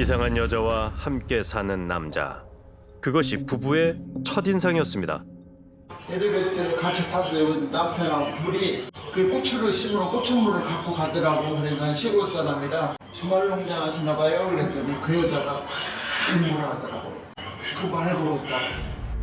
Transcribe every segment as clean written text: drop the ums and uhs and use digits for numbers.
이상한 여자와 함께 사는 남자. 그것이 부부의 첫인상이었습니다. 엘리베이터를 같이 탔어요. 남편하고 둘이 그 고추를 심으러 고추물을 갖고 가더라고. 그래서 난 시골 사람이라 주말 농장 하시나 봐요. 그랬더니 그 여자가 막 뭐라 하더라고. 그 말고 없다.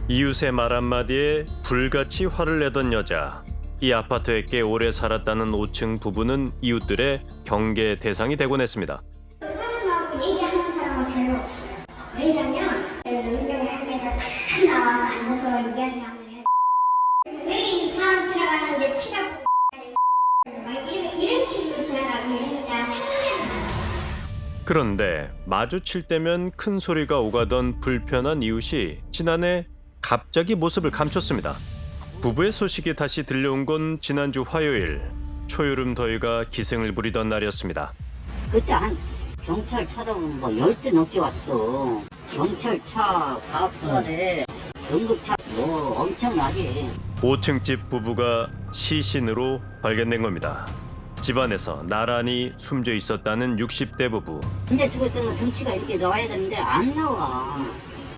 이웃의 말 한마디에 불같이 화를 내던 여자. 이 아파트에 꽤 오래 살았다는 5층 부부는 이웃들의 경계 대상이 되곤 했습니다. 그 사람하고 얘기하는 사람은 별로 없어요. 왜냐면 의정에 한 대가 탁 나와서 앉아서 이야기하면 왜 이 사람 지나가는데 치닫고 막 이런 식으로 지나가고 이러니까 상관이 나서. 그런데 마주칠 때면 큰 소리가 오가던 불편한 이웃이 지난해 갑자기 모습을 감췄습니다. 부부의 소식이 다시 들려온 건 지난주 화요일. 초여름 더위가 기승을 부리던 날이었습니다. 그때 한 경찰 차도 뭐 10대 넘게 왔어. 경찰차, 가부대, 응급차 뭐 엄청나게. 5층 집 부부가 시신으로 발견된 겁니다. 집안에서 나란히 숨져 있었다는 60대 부부. 근데 죽었으면 등치가 이렇게 나와야 되는데 안 나와.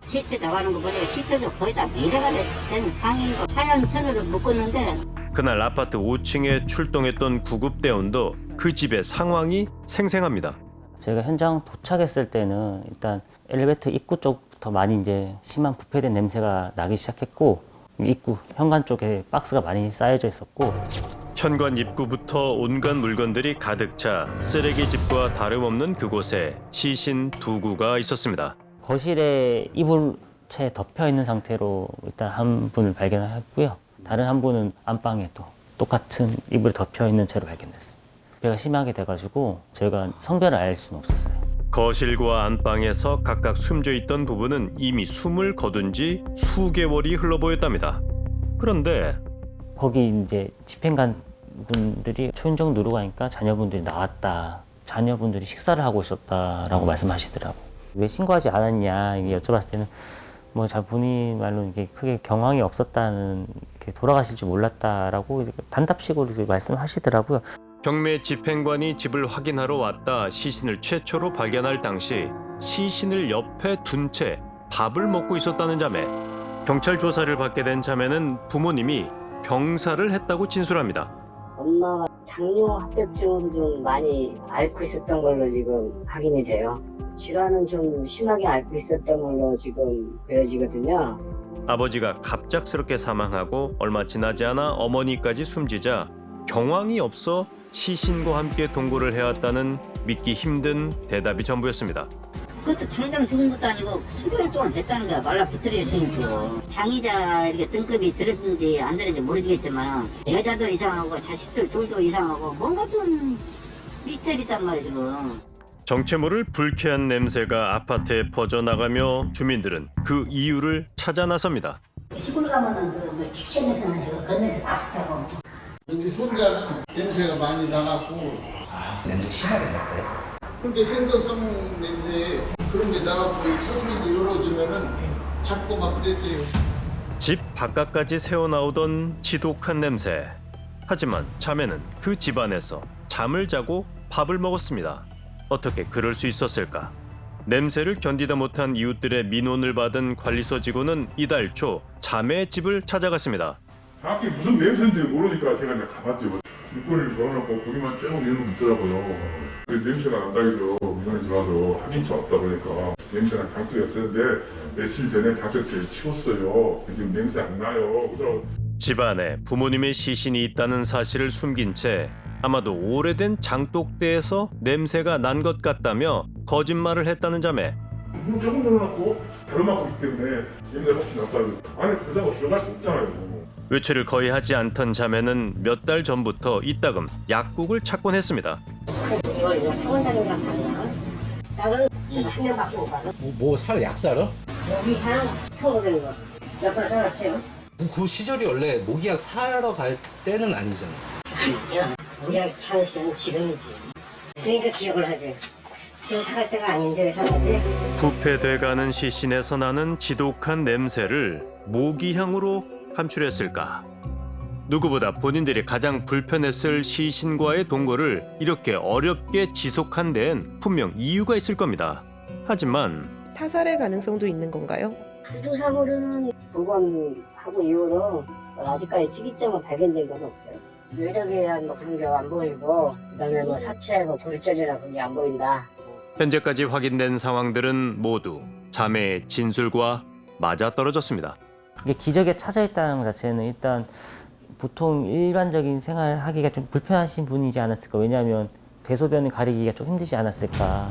시체 나가는 거 보니까 시체도 거의 다 미래가 된 상인 거 하얀 천으로 묶었는데. 그날 아파트 5층에 출동했던 구급대원도 그 집의 상황이 생생합니다. 저희가 현장 도착했을 때는 일단 엘리베이터 입구 쪽부터 많이 이제 심한 부패된 냄새가 나기 시작했고, 입구 현관 쪽에 박스가 많이 쌓여져 있었고, 현관 입구부터 온갖 물건들이 가득 차 쓰레기집과 다름없는 그곳에 시신 2구가 있었습니다. 거실에 이불채 덮여 있는 상태로 일단 한 분을 발견했고요. 다른 한 분은 안방에 또 똑같은 이불이 덮여 있는 채로 발견됐어요. 배가 심하게 돼가지고 저희가 성별을 알 수는 없었어요. 거실과 안방에서 각각 숨져 있던 부부는 이미 숨을 거둔 지 수개월이 흘러 보였답니다. 그런데 거기 이제 집행관 분들이 초인종 누르고 가니까 자녀분들이 나왔다. 자녀분들이 식사를 하고 있었다라고 말씀하시더라고. 왜 신고하지 않았냐 이게 여쭤봤을 때는 뭐 잘 본인 말로 이게 크게 경황이 없었다는, 이렇게 돌아가실 줄 몰랐다라고 단답식으로 이렇게 말씀하시더라고요. 경매 집행관이 집을 확인하러 왔다 시신을 최초로 발견할 당시 시신을 옆에 둔 채 밥을 먹고 있었다는 자매. 경찰 조사를 받게 된 자매는 부모님이 병사를 했다고 진술합니다. 엄마가 당뇨 합병증으로 좀 많이 앓고 있었던 걸로 지금 확인이 돼요. 질환은 좀 심하게 앓고 있었던 걸로 지금 보여지거든요. 아버지가 갑작스럽게 사망하고 얼마 지나지 않아 어머니까지 숨지자 경황이 없어 시신과 함께 동거를 해왔다는 믿기 힘든 대답이 전부였습니다. 그것도 당장 죽은 것도 아니고 수개월 동안 됐다는 거야. 말라비틀이 있으니까. 장의자 이렇게 등급이 들었는지 안 들었는지 모르겠지만 여자도 이상하고 자식들 둘도 이상하고 뭔가 좀 미스터리단 말이야 지금. 정체모를 불쾌한 냄새가 아파트에 퍼져나가며 주민들은 그 이유를 찾아 나섭니다. 시골 가면은 그 킥션 냄새 나시고 그런 냄새 났었다고. 우리 손자는 냄새가 많이 나갖고 냄새 심하게 났대요. 근데 생선성 냄새 그런 게 나갖고 창문도 열어주면은 잡고 막 그랬대요. 집 바깥까지 새어나오던 지독한 냄새. 하지만 자매는 그 집안에서 잠을 자고 밥을 먹었습니다. 어떻게 그럴 수 있었을까? 냄새를 견디다 못한 이웃들의 민원을 받은 관리소 직원은 이달 초 자매의 집을 찾아갔습니다. 정확히 무슨 냄새인지 모르니까 제가 이제 가봤죠. 일꾼을 넣어놓고 고기만 쬐고 이런 거 있더라고요. 그 냄새가 난다 해서 민원이 들어와서 확인차 왔다 보니까 냄새가 장독이었었는데 며칠 전에 장독제를 치웠어요. 지금 냄새 안 나요. 그래서 집안에 부모님의 시신이 있다는 사실을 숨긴 채 아마도 오래된 장독대에서 냄새가 난 것 같다며 거짓말을 했다는 자매. 문 조금 열어놓고 덜어막고 있기 때문에 냄새가 훨씬 낫다고. 안에 들어가고 들어갈 수 없잖아요. 외출을 거의 하지 않던 자매는 몇 달 전부터 이따금 약국을 찾곤 했습니다. 이걸 이거 사원장인가 봤나? 나를 지금 한 명밖에 못 받아. 뭐 살 약 사러? 여기랑 터오르는 거. 몇번 써놨죠? 그 시절이 원래 모기약 사러 갈 때는 아니잖아. 아니죠. 우리가 사는 시는 지금이지. 그러니까 기억을 하지. 지금 사갈 때가 아닌데 왜 사지? 부패돼가는 시신에서 나는 지독한 냄새를 모기향으로 감출했을까? 누구보다 본인들이 가장 불편했을 시신과의 동거를 이렇게 어렵게 지속한 데엔 분명 이유가 있을 겁니다. 하지만 타살의 가능성도 있는 건가요? 불도사고는 부검하고 이후로 아직까지 특이점은 발견된 건 없어요. 외력에 의한 뭐 그런 게 안 보이고, 그다음에 뭐 사체, 뭐 골절이나 그런 게 안 보인다. 현재까지 확인된 상황들은 모두 자매의 진술과 맞아떨어졌습니다. 이게 기적에 찾아 있다는 것 자체는 일단 보통 일반적인 생활 하기가 좀 불편하신 분이지 않았을까. 왜냐하면 대소변을 가리기가 좀 힘들지 않았을까.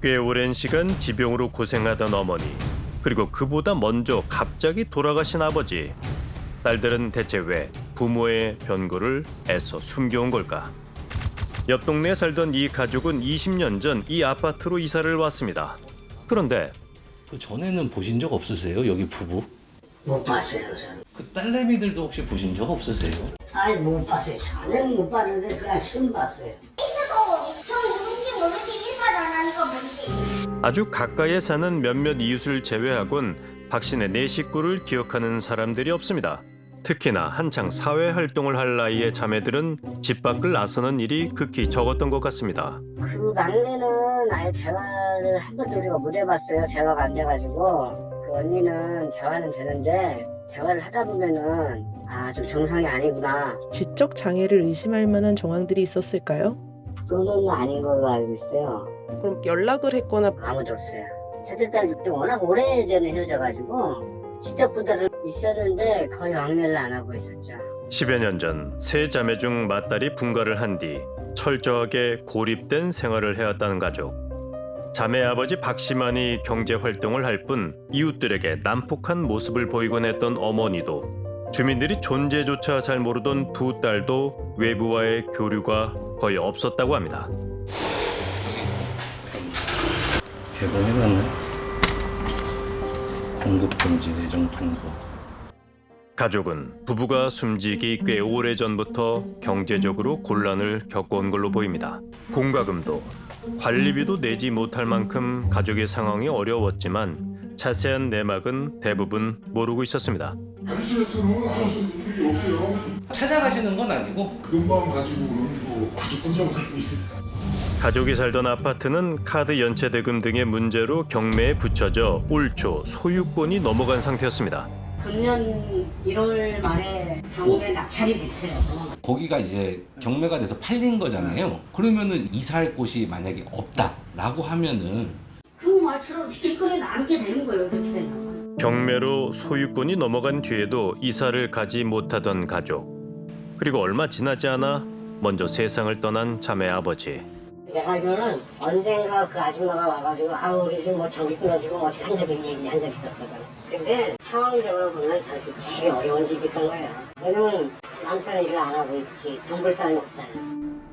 꽤 오랜 시간 지병으로 고생하던 어머니, 그리고 그보다 먼저 갑자기 돌아가신 아버지. 딸들은 대체 왜 부모의 변고를 애써 숨겨온 걸까? 옆 동네에 살던 이 가족은 20년 전 이 아파트로 이사를 왔습니다. 그런데 그 전에는 보신 적 없으세요? 여기 부부? 못 봤어요, 저는. 그 딸내미들도 혹시 보신 적 없으세요? 아니, 못 봤어요. 저는 못 봤는데 그날 처음 봤어요. 저 누군지 모르지 인사도 안 하니까 모르지. 아주 가까이에 사는 몇몇 이웃을 제외하곤 박씨네 네 식구를 기억하는 사람들이 없습니다. 특히나 한창 사회활동을 할 나이의 자매들은 집 밖을 나서는 일이 극히 적었던 것 같습니다. 그 막내는 아예 대화를 한 번도 우리가 못 해봤어요. 대화가 안 돼가지고. 그 언니는 대화는 되는데 대화를 하다 보면은 좀 정상이 아니구나. 지적 장애를 의심할 만한 정황들이 있었을까요? 그거는 아닌 걸로 알고 있어요. 그럼 연락을 했거나 아무도 없어요. 첫째 딸도 워낙 오래전에 헤어져가지고 지적 부담이 있었는데 거의 왕래를 안 하고 있었죠. 10여 년 전 세 자매 중 맏딸이 분가를 한 뒤 철저하게 고립된 생활을 해왔다는 가족. 자매 아버지 박씨만이 경제활동을 할 뿐 이웃들에게 난폭한 모습을 보이곤 했던 어머니도, 주민들이 존재조차 잘 모르던 두 딸도 외부와의 교류가 거의 없었다고 합니다. 개봉해놨네. 공급금지 내정 통보. 가족은 부부가 숨지기 꽤 오래전부터 경제적으로 곤란을 겪어온 걸로 보입니다. 공과금도 관리비도 내지 못할 만큼 가족의 상황이 어려웠지만 자세한 내막은 대부분 모르고 있었습니다. 당신에서는 하시는 분들이 없어요. 찾아가시는 건 아니고 금방 가지고 그런 거 아주 분석하기. 가족이 살던 아파트는 카드 연체 대금 등의 문제로 경매에 붙여져 올 초 소유권이 넘어간 상태였습니다. 금년 1월 말에 경매 낙찰이 됐어요. 거기가 이제 경매가 돼서 팔린 거잖아요. 그러면은 이사할 곳이 만약에 없다라고 하면은 그 말처럼 길거리에 남게 되는 거예요. 그렇게 되면. 경매로 소유권이 넘어간 뒤에도 이사를 가지 못하던 가족. 그리고 얼마 지나지 않아 먼저 세상을 떠난 자매 아버지. 내가 알기로는 언젠가 그 아줌마가 와가지고 우리 집 뭐 전기 끊어지고 어떻게 한 적이 얘기한 적 있었거든. 근데 상황적으로 보면 저 집 되게 어려운 집이었던 거예요. 왜냐면 남편이 일을 안 하고 있지. 돈 벌 사람이 없잖아.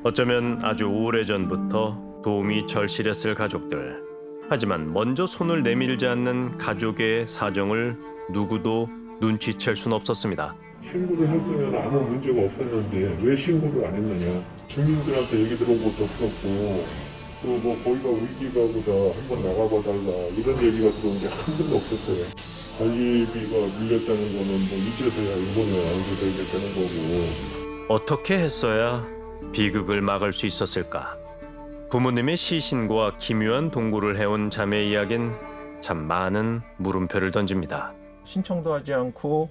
어쩌면 아주 오래전부터 도움이 절실했을 가족들. 하지만 먼저 손을 내밀지 않는 가족의 사정을 누구도 눈치챌 순 없었습니다. 신고를 했으면 아무 문제가 없었는데 왜 신고를 안 했느냐. 주민들한테 얘기 들어온 것도 없었고 또 뭐 거기가 위기가 보다 한번 나가봐 달라 이런 얘기가 들어온 게 한 번도 없었어요. 관리비가 밀렸다는 거는 뭐 이제서야 이번에 알게 되겠다는 거고. 어떻게 했어야 비극을 막을 수 있었을까? 부모님의 시신과 기묘한 동거를 해온 자매의 이야기는 참 많은 물음표를 던집니다. 신청도 하지 않고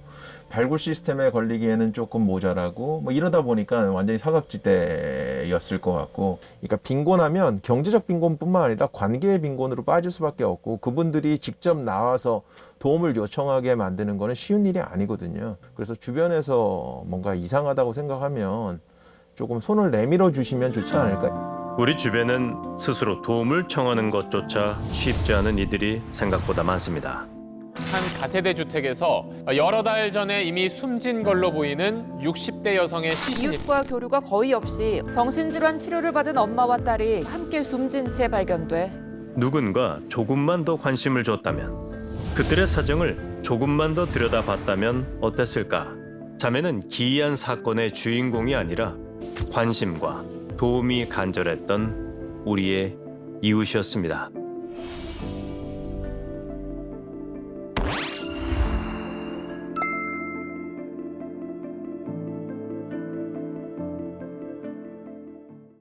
발굴 시스템에 걸리기에는 조금 모자라고 뭐 이러다 보니까 완전히 사각지대였을 것 같고, 그러니까 빈곤하면 경제적 빈곤뿐만 아니라 관계의 빈곤으로 빠질 수밖에 없고, 그분들이 직접 나와서 도움을 요청하게 만드는 거는 쉬운 일이 아니거든요. 그래서 주변에서 뭔가 이상하다고 생각하면 조금 손을 내밀어 주시면 좋지 않을까. 우리 주변은 스스로 도움을 청하는 것조차 쉽지 않은 이들이 생각보다 많습니다. 한 가세대 주택에서 여러 달 전에 이미 숨진 걸로 보이는 60대 여성의 시신이 이웃과 교류가 거의 없이 정신질환 치료를 받은 엄마와 딸이 함께 숨진 채 발견돼 누군가 조금만 더 관심을 줬다면, 그들의 사정을 조금만 더 들여다봤다면 어땠을까? 자매는 기이한 사건의 주인공이 아니라 관심과 도움이 간절했던 우리의 이웃이었습니다.